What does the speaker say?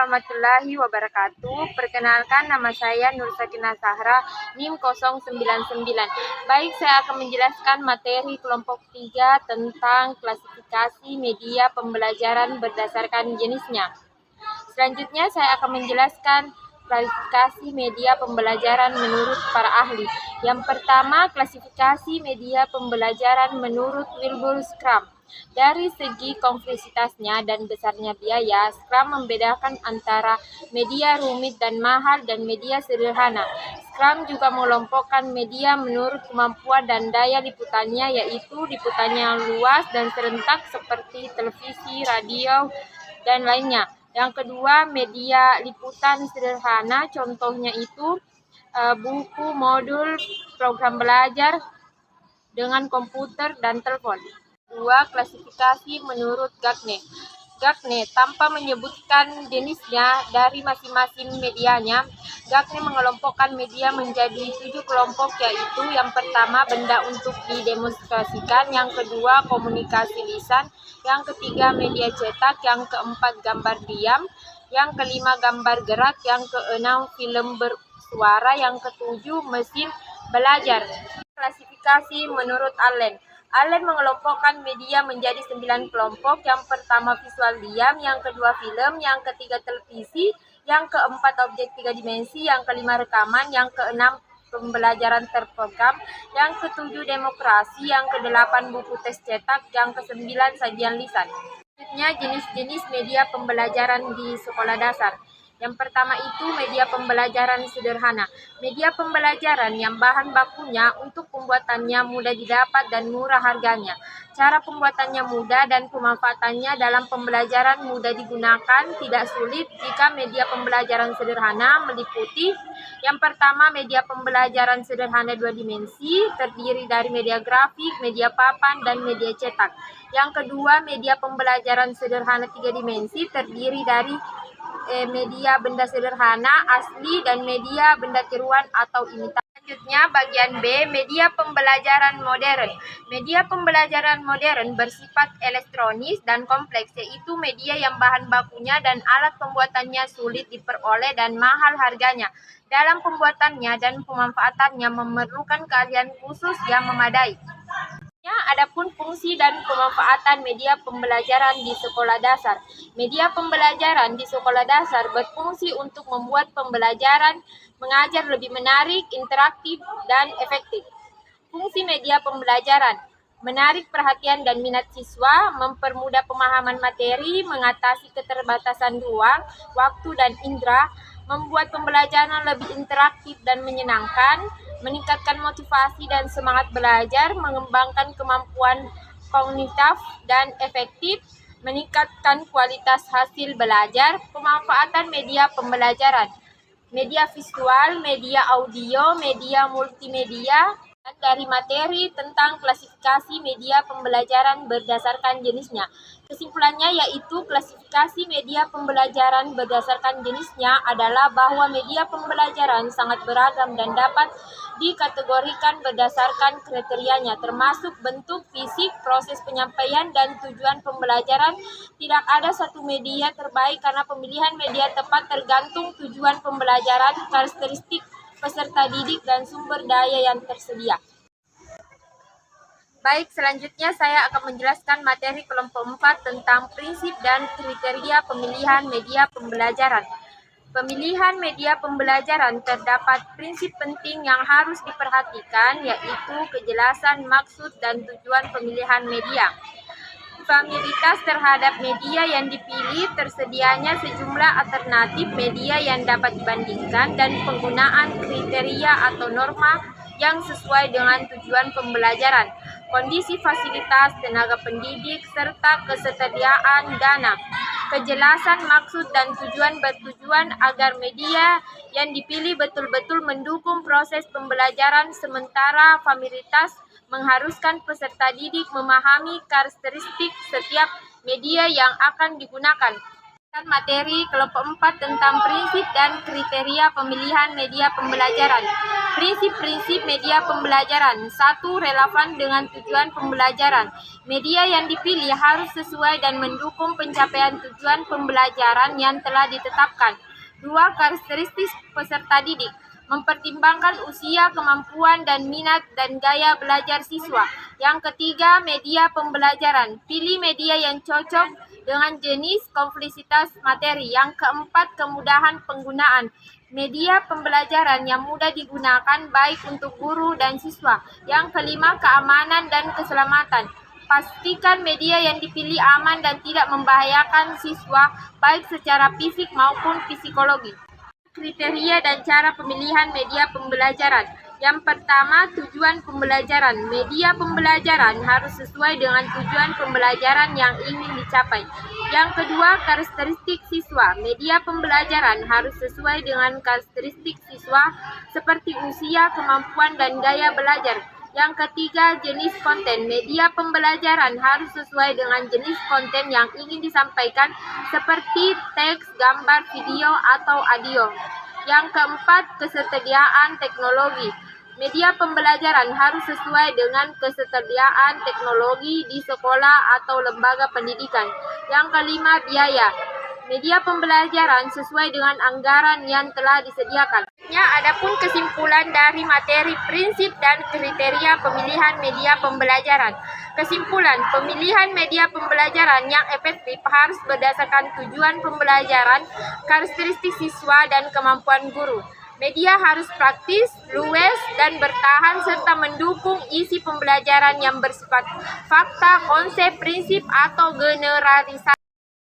warahmatullahi wabarakatuh. Perkenalkan, nama saya Nur Sakinah Zahra, NIM 099. Baik, saya akan menjelaskan materi kelompok 3 tentang klasifikasi media pembelajaran berdasarkan jenisnya. Selanjutnya saya akan menjelaskan klasifikasi media pembelajaran menurut para ahli. Yang pertama, klasifikasi media pembelajaran menurut Wilbur Schramm. Dari segi kompleksitasnya dan besarnya biaya, Schramm membedakan antara media rumit dan mahal dan media sederhana. Schramm juga mengelompokkan media menurut kemampuan dan daya liputannya, yaitu liputannya luas dan serentak seperti televisi, radio, dan lainnya. Yang kedua, media liputan sederhana, contohnya itu buku, modul, program belajar dengan komputer dan telepon. Dua, klasifikasi menurut Gagne. Gagne tanpa menyebutkan jenisnya dari masing-masing medianya, Gagne mengelompokkan media menjadi 7 kelompok, yaitu yang pertama benda untuk didemonstrasikan, yang kedua komunikasi lisan, yang ketiga media cetak, yang keempat gambar diam, yang kelima gambar gerak, yang keenam film bersuara, yang ketujuh mesin belajar. Klasifikasi menurut Allen. Allen mengelompokkan media menjadi 9 kelompok. Yang pertama visual diam, yang kedua film, yang ketiga televisi, yang keempat objek 3 dimensi, yang kelima rekaman, yang keenam pembelajaran terprogram, yang ketujuh demokrasi, yang kedelapan buku teks cetak, yang kesembilan sajian lisan. Selanjutnya jenis-jenis media pembelajaran di sekolah dasar. Yang pertama itu media pembelajaran sederhana. Media pembelajaran yang bahan bakunya untuk pembuatannya mudah didapat dan murah harganya. Cara pembuatannya mudah dan pemanfaatannya dalam pembelajaran mudah digunakan, tidak sulit jika media pembelajaran sederhana meliputi yang pertama media pembelajaran sederhana 2 dimensi, terdiri dari media grafik, media papan, dan media cetak. Yang kedua, media pembelajaran sederhana 3 dimensi, terdiri dari media benda sederhana, asli, dan media benda tiruan atau imitasi. Selanjutnya bagian B, media pembelajaran modern. Media pembelajaran modern bersifat elektronis dan kompleks, yaitu media yang bahan bakunya dan alat pembuatannya sulit diperoleh dan mahal harganya. Dalam pembuatannya dan pemanfaatannya memerlukan keahlian khusus yang memadai. Adapun fungsi dan pemanfaatan media pembelajaran di sekolah dasar. Media pembelajaran di sekolah dasar berfungsi untuk membuat pembelajaran mengajar lebih menarik, interaktif, dan efektif. Fungsi media pembelajaran: menarik perhatian dan minat siswa, mempermudah pemahaman materi, mengatasi keterbatasan ruang, waktu, dan indera, membuat pembelajaran lebih interaktif dan menyenangkan, meningkatkan motivasi dan semangat belajar, mengembangkan kemampuan kognitif dan efektif, meningkatkan kualitas hasil belajar. Pemanfaatan media pembelajaran: media visual, media audio, media multimedia. Dari materi tentang klasifikasi media pembelajaran berdasarkan jenisnya. Kesimpulannya yaitu klasifikasi media pembelajaran berdasarkan jenisnya adalah bahwa media pembelajaran sangat beragam dan dapat dikategorikan berdasarkan kriterianya, termasuk bentuk, fisik, proses penyampaian, dan tujuan pembelajaran. Tidak ada satu media terbaik karena pemilihan media tepat tergantung tujuan pembelajaran, karakteristik peserta didik, dan sumber daya yang tersedia. Baik, selanjutnya saya akan menjelaskan materi kelompok 4 tentang prinsip dan kriteria pemilihan media pembelajaran. Pemilihan media pembelajaran terdapat prinsip penting yang harus diperhatikan, yaitu kejelasan maksud dan tujuan pemilihan media. Familiaritas terhadap media yang dipilih, tersedianya sejumlah alternatif media yang dapat dibandingkan, dan penggunaan kriteria atau norma yang sesuai dengan tujuan pembelajaran, kondisi fasilitas, tenaga pendidik, serta ketersediaan dana. Kejelasan maksud dan tujuan bertujuan agar media yang dipilih betul-betul mendukung proses pembelajaran, sementara familiaritas mengharuskan peserta didik memahami karakteristik setiap media yang akan digunakan. Materi kelompok 4 tentang prinsip dan kriteria pemilihan media pembelajaran. Prinsip-prinsip media pembelajaran. 1. Relevan dengan tujuan pembelajaran. Media yang dipilih harus sesuai dan mendukung pencapaian tujuan pembelajaran yang telah ditetapkan. 2. Karakteristik peserta didik. Mempertimbangkan usia, kemampuan, dan minat dan gaya belajar siswa. Yang ketiga, media pembelajaran. Pilih media yang cocok dengan jenis kompleksitas materi. Yang keempat, kemudahan penggunaan. Media pembelajaran yang mudah digunakan baik untuk guru dan siswa. Yang kelima, keamanan dan keselamatan. Pastikan media yang dipilih aman dan tidak membahayakan siswa baik secara fisik maupun psikologi. Kriteria dan cara pemilihan media pembelajaran. Yang pertama, tujuan pembelajaran. Media pembelajaran harus sesuai dengan tujuan pembelajaran yang ingin dicapai. Yang kedua, karakteristik siswa. Media pembelajaran harus sesuai dengan karakteristik siswa seperti usia, kemampuan, dan gaya belajar. Yang ketiga, jenis konten. Media pembelajaran harus sesuai dengan jenis konten yang ingin disampaikan seperti teks, gambar, video, atau audio. Yang keempat, ketersediaan teknologi. Media pembelajaran harus sesuai dengan ketersediaan teknologi di sekolah atau lembaga pendidikan. Yang kelima, biaya. Media pembelajaran sesuai dengan anggaran yang telah disediakan. Adapun kesimpulan dari materi prinsip dan kriteria pemilihan media pembelajaran. Kesimpulan, pemilihan media pembelajaran yang efektif harus berdasarkan tujuan pembelajaran, karakteristik siswa, dan kemampuan guru. Media harus praktis, luwes, dan bertahan serta mendukung isi pembelajaran yang bersifat fakta, konsep, prinsip, atau generalisasi.